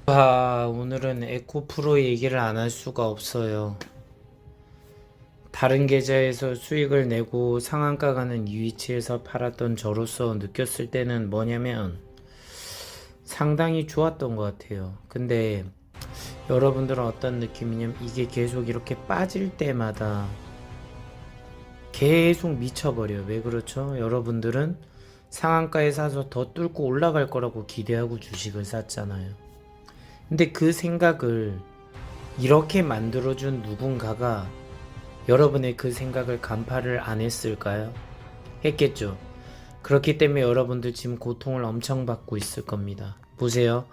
오늘은 에코프로 얘기를 안 할 수가 없어요. 다른 계좌에서 수익을 내고 상한가 가는 이 위치에서 팔았던 저로서 느꼈을 때는 뭐냐면 상당히 좋았던 것 같아요. 근데 여러분들은 어떤 느낌이냐면 이게 계속 이렇게 빠질 때마다 계속 미쳐버려요. 왜 그렇죠? 여러분들은 상한가에 사서 더 뚫고 올라갈 거라고 기대하고 주식을 샀잖아요. 근데 그 생각을 이렇게 만들어준 누군가가 여러분의 그 생각을 간파를 안 했을까요? 했겠죠. 그렇기 때문에 여러분들 지금 고통을 엄청 받고 있을 겁니다. 보세요.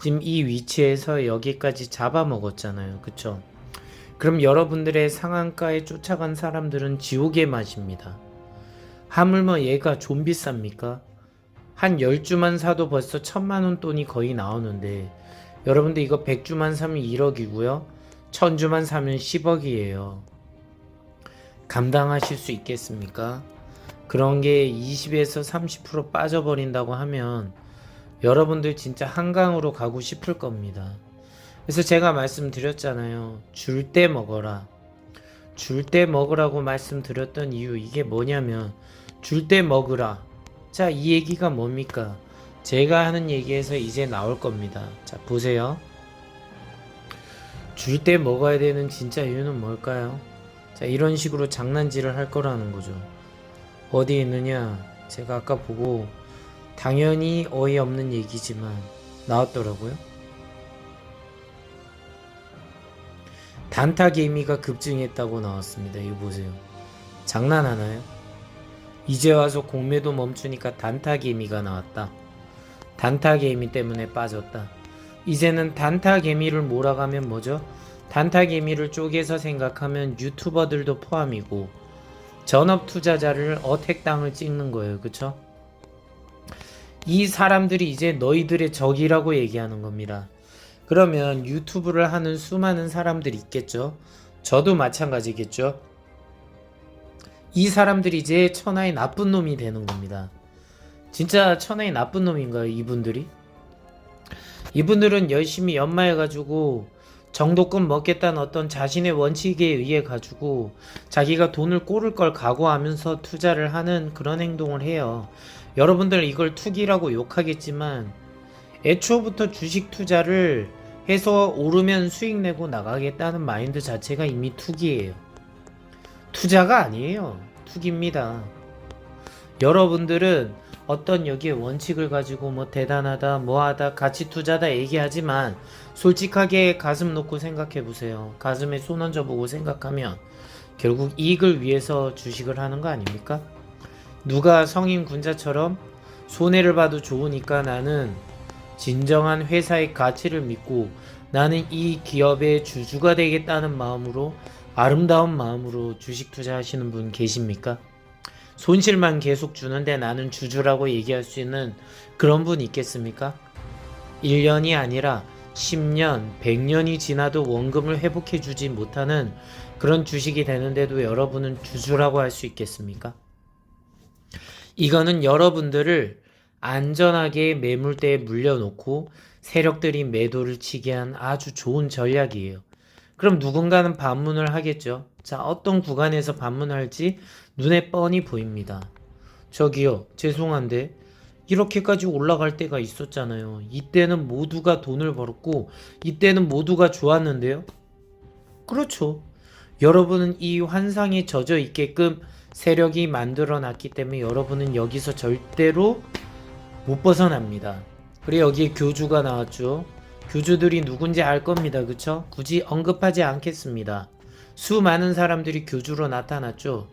지금 이 위치에서 여기까지 잡아먹었잖아요. 그쵸? 그럼 여러분들의 상한가에 쫓아간 사람들은 지옥의 맛입니다. 하물며 얘가 좀비 쌉니까? 한 10주만 사도 벌써 1000만원 돈이 거의 나오는데 여러분들 이거 100주만 사면 1억이고요. 1000주만 사면 10억이에요. 감당하실 수 있겠습니까? 그런 게 20에서 30% 빠져버린다고 하면 여러분들 진짜 한강으로 가고 싶을 겁니다. 그래서 제가 말씀드렸잖아요. 줄 때 먹어라. 줄 때 먹으라고 말씀드렸던 이유 이게 뭐냐면 줄 때 먹으라. 자, 이 얘기가 뭡니까? 제가 하는 얘기에서 이제 나올 겁니다. 자, 보세요. 줄 때 먹어야 되는 진짜 이유는 뭘까요? 자, 이런 식으로 장난질을 할 거라는 거죠. 어디 있느냐? 제가 아까 보고 당연히 어이없는 얘기지만 나왔더라고요. 단타 개미가 급증했다고 나왔습니다. 이거 보세요. 장난하나요? 이제 와서 공매도 멈추니까 단타 개미가 나왔다. 단타 개미 때문에 빠졌다. 이제는 단타 개미를 몰아가면 뭐죠? 단타 개미를 쪼개서 생각하면 유튜버들도 포함이고 전업 투자자를 어택당을 찍는 거예요. 그쵸? 이 사람들이 이제 너희들의 적이라고 얘기하는 겁니다. 그러면 유튜브를 하는 수많은 사람들이 있겠죠. 저도 마찬가지겠죠. 이 사람들이 이제 천하의 나쁜 놈이 되는 겁니다. 진짜 천하의 나쁜 놈인가요, 이분들이? 이분들은 열심히 연마해가지고 정도껏 먹겠다는 어떤 자신의 원칙에 의해 가지고 자기가 돈을 꼬를 걸 각오하면서 투자를 하는 그런 행동을 해요. 여러분들 이걸 투기라고 욕하겠지만 애초부터 주식 투자를 해서 오르면 수익 내고 나가겠다는 마인드 자체가 이미 투기예요. 투자가 아니에요. 투기입니다. 여러분들은 어떤 여기에 원칙을 가지고 뭐 대단하다 뭐하다 가치 투자다 얘기하지만 솔직하게 가슴 놓고 생각해 보세요. 가슴에 손 얹어 보고 생각하면 결국 이익을 위해서 주식을 하는 거 아닙니까? 누가 성인 군자처럼 손해를 봐도 좋으니까 나는 진정한 회사의 가치를 믿고 나는 이 기업의 주주가 되겠다는 마음으로 아름다운 마음으로 주식 투자하시는 분 계십니까? 손실만 계속 주는데 나는 주주라고 얘기할 수 있는 그런 분 있겠습니까? 1년이 아니라 10년, 100년이 지나도 원금을 회복해 주지 못하는 그런 주식이 되는데도 여러분은 주주라고 할 수 있겠습니까? 이거는 여러분들을 안전하게 매물대에 물려놓고 세력들이 매도를 치게 한 아주 좋은 전략이에요. 그럼 누군가는 반문을 하겠죠. 자, 어떤 구간에서 반문할지 눈에 뻔히 보입니다. 저기요, 죄송한데 이렇게까지 올라갈 때가 있었잖아요. 이때는 모두가 돈을 벌었고 이때는 모두가 좋았는데요. 그렇죠. 여러분은 이 환상에 젖어 있게끔 세력이 만들어 놨기 때문에 여러분은 여기서 절대로 못 벗어납니다. 그래 여기에 교주가 나왔죠. 교주들이 누군지 알 겁니다. 그쵸? 굳이 언급하지 않겠습니다. 수많은 사람들이 교주로 나타났죠.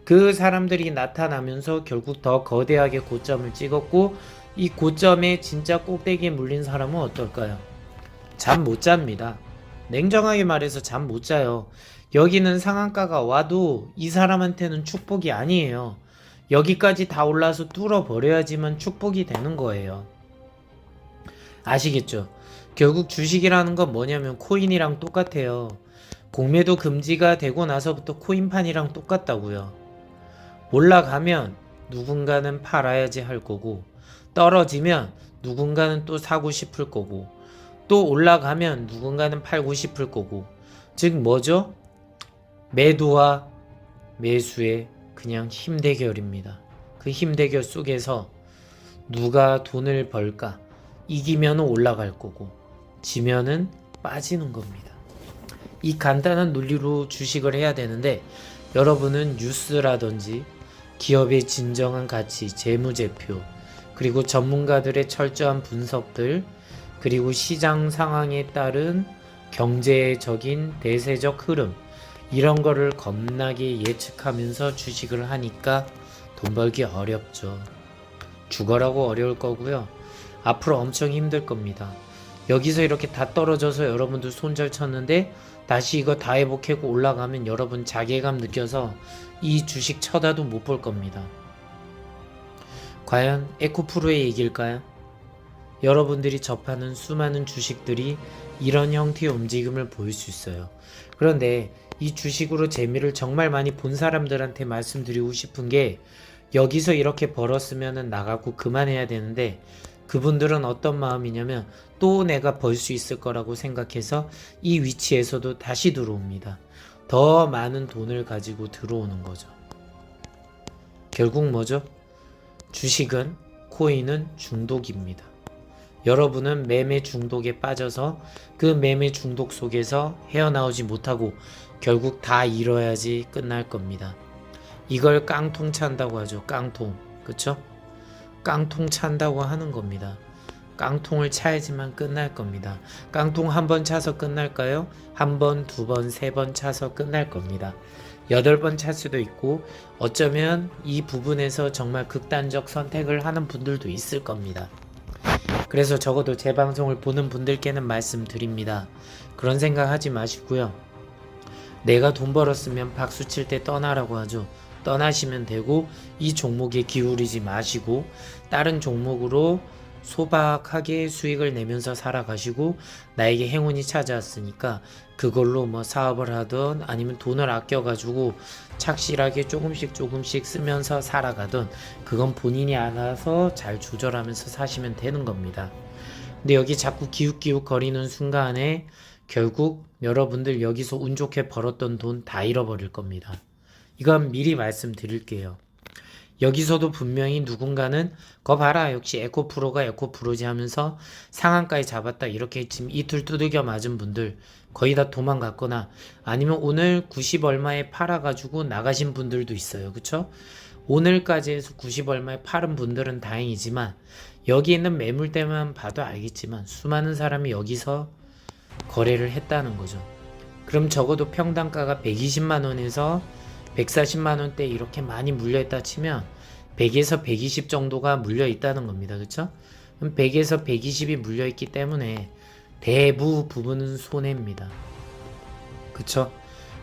그 사람들이 나타나면서 결국 더 거대하게 고점을 찍었고 이 고점에 진짜 꼭대기에 물린 사람은 어떨까요? 잠 못 잡니다. 냉정하게 말해서 잠 못 자요. 여기는 상한가가 와도 이 사람한테는 축복이 아니에요. 여기까지 다 올라서 뚫어버려야지만 축복이 되는 거예요. 아시겠죠? 결국 주식이라는 건 뭐냐면 코인이랑 똑같아요. 공매도 금지가 되고 나서부터 코인판이랑 똑같다고요. 올라가면 누군가는 팔아야지 할 거고 떨어지면 누군가는 또 사고 싶을 거고 또 올라가면 누군가는 팔고 싶을 거고, 즉 뭐죠? 매도와 매수의 그냥 힘 대결입니다. 그 힘 대결 속에서 누가 돈을 벌까? 이기면 올라갈 거고 지면은 빠지는 겁니다. 이 간단한 논리로 주식을 해야 되는데, 여러분은 뉴스라든지 기업의 진정한 가치, 재무제표, 그리고 전문가들의 철저한 분석들, 그리고 시장 상황에 따른 경제적인 대세적 흐름, 이런 거를 겁나게 예측하면서 주식을 하니까 돈 벌기 어렵죠. 죽어라고 어려울 거고요. 앞으로 엄청 힘들 겁니다. 여기서 이렇게 다 떨어져서 여러분들 손절 쳤는데 다시 이거 다 회복하고 올라가면 여러분 자괴감 느껴서 이 주식 쳐다도 못 볼 겁니다. 과연 에코프로의 얘기일까요? 여러분들이 접하는 수많은 주식들이 이런 형태의 움직임을 보일 수 있어요. 그런데 이 주식으로 재미를 정말 많이 본 사람들한테 말씀드리고 싶은 게, 여기서 이렇게 벌었으면 나가고 그만해야 되는데 그분들은 어떤 마음이냐면 또 내가 벌 수 있을 거라고 생각해서 이 위치에서도 다시 들어옵니다. 더 많은 돈을 가지고 들어오는 거죠. 결국 뭐죠? 주식은, 코인은 중독입니다. 여러분은 매매 중독에 빠져서 그 매매 중독 속에서 헤어나오지 못하고 결국 다 잃어야지 끝날 겁니다. 이걸 깡통 찬다고 하죠. 깡통. 그쵸? 깡통 찬다고 하는 겁니다. 깡통을 차야지만 끝날 겁니다. 깡통 한 번 차서 끝날까요? 한 번, 두 번, 세 번 차서 끝날 겁니다. 8번 찰 수도 있고, 어쩌면 이 부분에서 정말 극단적 선택을 하는 분들도 있을 겁니다. 그래서 적어도 제 방송을 보는 분들께는 말씀드립니다. 그런 생각 하지 마시고요. 내가 돈 벌었으면 박수 칠 때 떠나라고 하죠. 떠나시면 되고, 이 종목에 기울이지 마시고 다른 종목으로 소박하게 수익을 내면서 살아가시고, 나에게 행운이 찾아왔으니까 그걸로 뭐 사업을 하든 아니면 돈을 아껴가지고 착실하게 조금씩 쓰면서 살아가든, 그건 본인이 알아서 잘 조절하면서 사시면 되는 겁니다. 근데 여기 자꾸 기웃기웃 거리는 순간에 결국 여러분들 여기서 운 좋게 벌었던 돈 다 잃어버릴 겁니다. 이건 미리 말씀드릴게요. 여기서도 분명히 누군가는 거 봐라, 역시 에코프로가 에코프로지 하면서 상한가에 잡았다, 이렇게 지금 이틀 두들겨 맞은 분들 거의 다 도망갔거나 아니면 오늘 90 얼마에 팔아가지고 나가신 분들도 있어요. 그쵸? 오늘까지 해서 90 얼마에 팔은 분들은 다행이지만, 여기 있는 매물대만 봐도 알겠지만 수많은 사람이 여기서 거래를 했다는 거죠. 그럼 적어도 평당가가 120만원에서 140만원대 이렇게 많이 물려있다 치면 100에서 120 정도가 물려있다는 겁니다. 그쵸? 그럼 100에서 120이 물려있기 때문에 대부분은 손해입니다. 그쵸?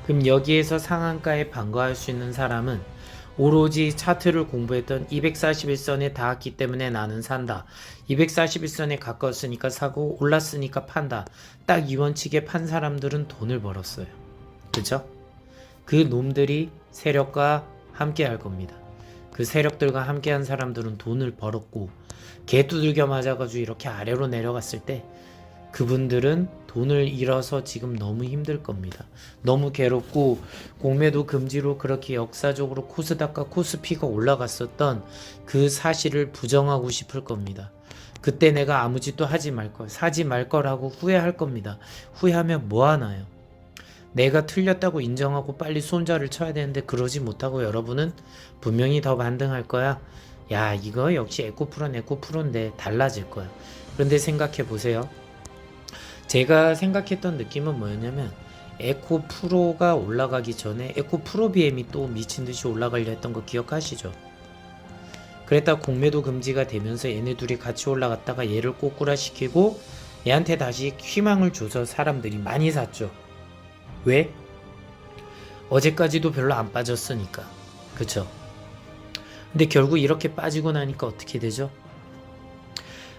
그럼 여기에서 상한가에 반가할 수 있는 사람은 오로지 차트를 공부했던 241선에 닿았기 때문에 나는 산다, 241선에 가까웠으니까 사고 올랐으니까 판다, 딱 이 원칙에 판 사람들은 돈을 벌었어요. 그쵸? 그 놈들이 세력과 함께 할 겁니다. 그 세력들과 함께 한 사람들은 돈을 벌었고, 개 두들겨 맞아가지고 이렇게 아래로 내려갔을 때 그분들은 돈을 잃어서 지금 너무 힘들 겁니다. 너무 괴롭고, 공매도 금지로 그렇게 역사적으로 코스닥과 코스피가 올라갔었던 그 사실을 부정하고 싶을 겁니다. 그때 내가 아무 짓도 하지 말걸, 사지 말거라고 후회할 겁니다. 후회하면 뭐 하나요? 내가 틀렸다고 인정하고 빨리 손절을 쳐야 되는데 그러지 못하고 여러분은 분명히 더 반등할 거야. 야, 이거 역시 에코프로는 에코프로인데 달라질 거야. 그런데 생각해 보세요. 제가 생각했던 느낌은 뭐였냐면, 에코프로가 올라가기 전에 에코프로 BM이 또 미친듯이 올라가려 했던 거 기억하시죠? 그랬다 공매도 금지가 되면서 얘네 둘이 같이 올라갔다가 얘를 꼬꾸라 시키고 얘한테 다시 희망을 줘서 사람들이 많이 샀죠. 왜? 어제까지도 별로 안 빠졌으니까. 그쵸? 근데 결국 이렇게 빠지고 나니까 어떻게 되죠?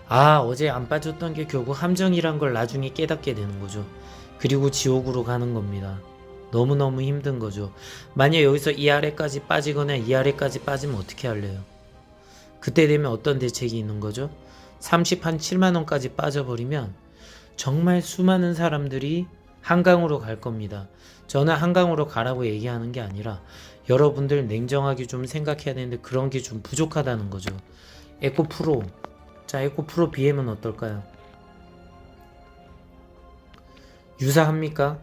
아, 어제 안 빠졌던 게 결국 함정이란 걸 나중에 깨닫게 되는 거죠. 그리고 지옥으로 가는 겁니다. 너무너무 힘든 거죠. 만약 여기서 이 아래까지 빠지거나 이 아래까지 빠지면 어떻게 할래요? 그때 되면 어떤 대책이 있는 거죠? 30 한 7만원까지 빠져버리면 정말 수많은 사람들이 한강으로 갈 겁니다. 저는 한강으로 가라고 얘기하는 게 아니라 여러분들 냉정하게 좀 생각해야 되는데 그런 게 좀 부족하다는 거죠. 에코프로. 자, 에코프로 BM은 어떨까요? 유사합니까?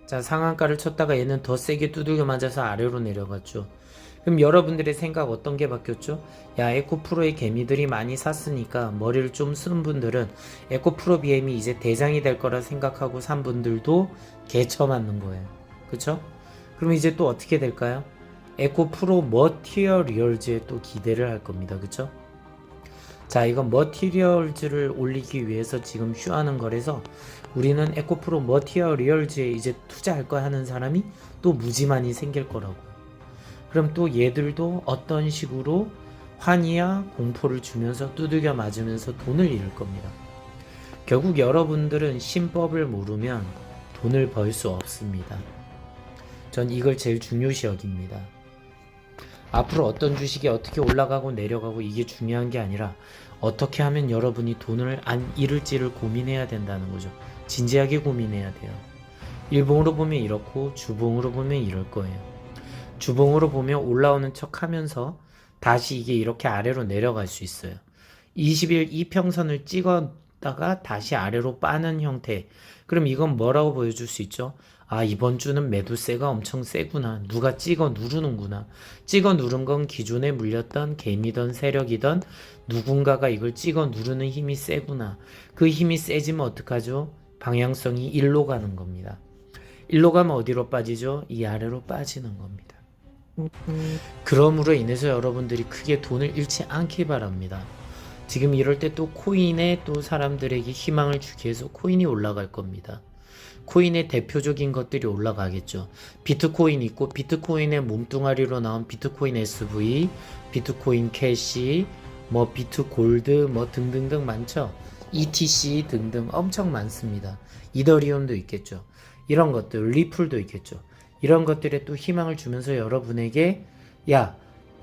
자, 상한가를 쳤다가 얘는 더 세게 두들겨 맞아서 아래로 내려갔죠. 그럼 여러분들의 생각 어떤 게 바뀌었죠? 야, 에코프로의 개미들이 많이 샀으니까 머리를 좀 쓴 분들은 에코프로 BM이 이제 대장이 될 거라 생각하고 산 분들도 개처 맞는 거예요. 그쵸? 그럼 이제 또 어떻게 될까요? 에코프로 머티리얼즈에 또 기대를 할 겁니다. 그쵸? 자, 이건 머티리얼즈를 올리기 위해서 지금 휴하는 거라서 우리는 에코프로 머티리얼즈에 이제 투자할 거 하는 사람이 또 무지 많이 생길 거라고. 그럼 또 얘들도 어떤 식으로 환희와 공포를 주면서 두들겨 맞으면서 돈을 잃을 겁니다. 결국 여러분들은 신법을 모르면 돈을 벌 수 없습니다. 전 이걸 제일 중요시 여깁니다. 앞으로 어떤 주식이 어떻게 올라가고 내려가고 이게 중요한 게 아니라 어떻게 하면 여러분이 돈을 안 잃을지를 고민해야 된다는 거죠. 진지하게 고민해야 돼요. 일봉으로 보면 이렇고 주봉으로 보면 이럴 거예요. 주봉으로 보면 올라오는 척 하면서 다시 이게 이렇게 아래로 내려갈 수 있어요. 20일 이평선을 찍었다가 다시 아래로 빠는 형태. 그럼 이건 뭐라고 보여줄 수 있죠? 아, 이번 주는 매도세가 엄청 세구나. 누가 찍어 누르는구나. 찍어 누른 건 기존에 물렸던 개미든 세력이든 누군가가 이걸 찍어 누르는 힘이 세구나. 그 힘이 세지면 어떡하죠? 방향성이 일로 가는 겁니다. 일로 가면 어디로 빠지죠? 이 아래로 빠지는 겁니다. 그러므로 인해서 여러분들이 크게 돈을 잃지 않길 바랍니다. 지금 이럴 때 또 코인에 또 사람들에게 희망을 주기 위해서 코인이 올라갈 겁니다. 코인의 대표적인 것들이 올라가겠죠. 비트코인 있고 비트코인의 몸뚱아리로 나온 비트코인 SV, 비트코인 캐시, 뭐 비트골드 뭐 등등등 많죠. ETC 등등 엄청 많습니다. 이더리움도 있겠죠. 이런 것들, 리플도 있겠죠. 이런 것들에 또 희망을 주면서 여러분에게 야,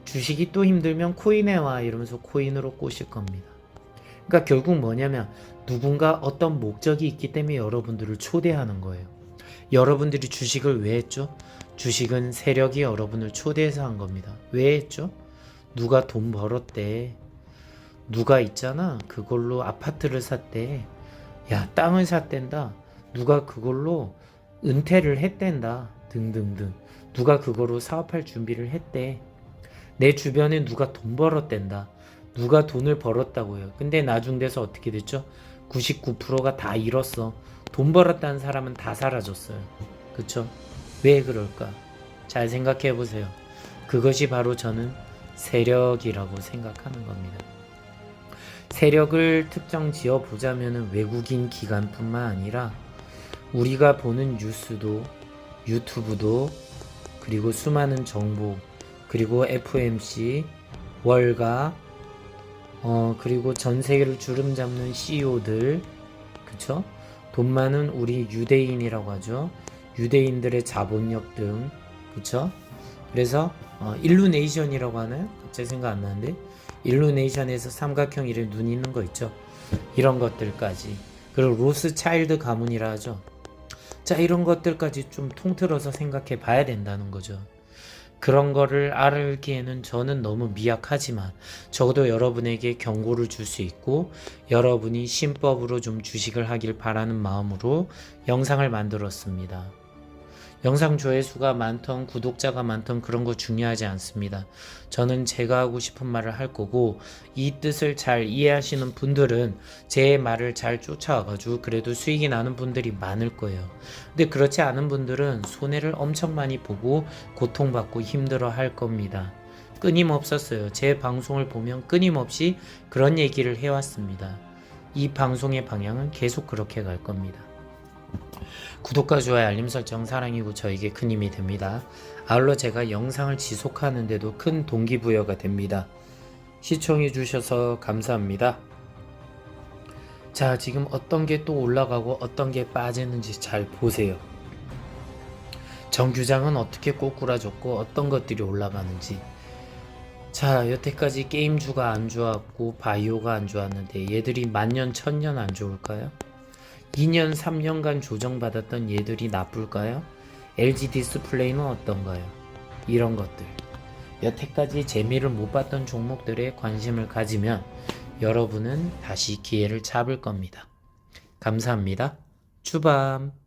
주식이 또 힘들면 코인에 와 이러면서 코인으로 꼬실 겁니다. 그러니까 결국 뭐냐면 누군가 어떤 목적이 있기 때문에 여러분들을 초대하는 거예요. 여러분들이 주식을 왜 했죠? 주식은 세력이 여러분을 초대해서 한 겁니다. 왜 했죠? 누가 돈 벌었대. 누가 있잖아. 그걸로 아파트를 샀대. 야, 땅을 샀댄다. 누가 그걸로 은퇴를 했댄다. 등등등. 누가 그거로 사업할 준비를 했대. 내 주변에 누가 돈 벌었댄다. 누가 돈을 벌었다고요. 근데 나중 돼서 어떻게 됐죠? 99%가 다 잃었어. 돈 벌었다는 사람은 다 사라졌어요. 그쵸? 왜 그럴까? 잘 생각해 보세요. 그것이 바로 저는 세력이라고 생각하는 겁니다. 세력을 특정 지어 보자면 외국인 기관뿐만 아니라 우리가 보는 뉴스도 유튜브도 그리고 수많은 정보 그리고 FMC 월가 그리고 전 세계를 주름 잡는 CEO들 그쵸? 돈 많은 우리 유대인이라고 하죠. 유대인들의 자본력 등 그쵸? 그래서 일루네이션이라고 하나요? 갑자기 생각 안 나는데 일루네이션에서 삼각형 이런 눈 있는 거 있죠. 이런 것들까지 그리고 로스차일드 가문이라 하죠. 자, 이런 것들까지 좀 통틀어서 생각해 봐야 된다는 거죠. 그런 거를 알기에는 저는 너무 미약하지만 적어도 여러분에게 경고를 줄 수 있고 여러분이 신법으로 좀 주식을 하길 바라는 마음으로 영상을 만들었습니다. 영상 조회수가 많던 구독자가 많던 그런 거 중요하지 않습니다. 저는 제가 하고 싶은 말을 할 거고 이 뜻을 잘 이해하시는 분들은 제 말을 잘 쫓아와가지고 그래도 수익이 나는 분들이 많을 거예요. 근데 그렇지 않은 분들은 손해를 엄청 많이 보고 고통받고 힘들어 할 겁니다. 끊임없었어요. 제 방송을 보면 끊임없이 그런 얘기를 해왔습니다. 이 방송의 방향은 계속 그렇게 갈 겁니다. 구독과 좋아요 알림 설정 사랑이고 저에게 큰 힘이 됩니다. 아울러 제가 영상을 지속하는데도 큰 동기부여가 됩니다. 시청해 주셔서 감사합니다. 자, 지금 어떤 게 또 올라가고 어떤 게 빠지는지 잘 보세요. 정규장은 어떻게 꼬꾸라졌고 어떤 것들이 올라가는지. 자, 여태까지 게임주가 안 좋았고 바이오가 안 좋았는데 얘들이 만년 천년 안 좋을까요? 2년, 3년간 조정받았던 얘들이 나쁠까요? LG 디스플레이는 어떤가요? 이런 것들. 여태까지 재미를 못 봤던 종목들에 관심을 가지면 여러분은 다시 기회를 잡을 겁니다. 감사합니다. 추밤.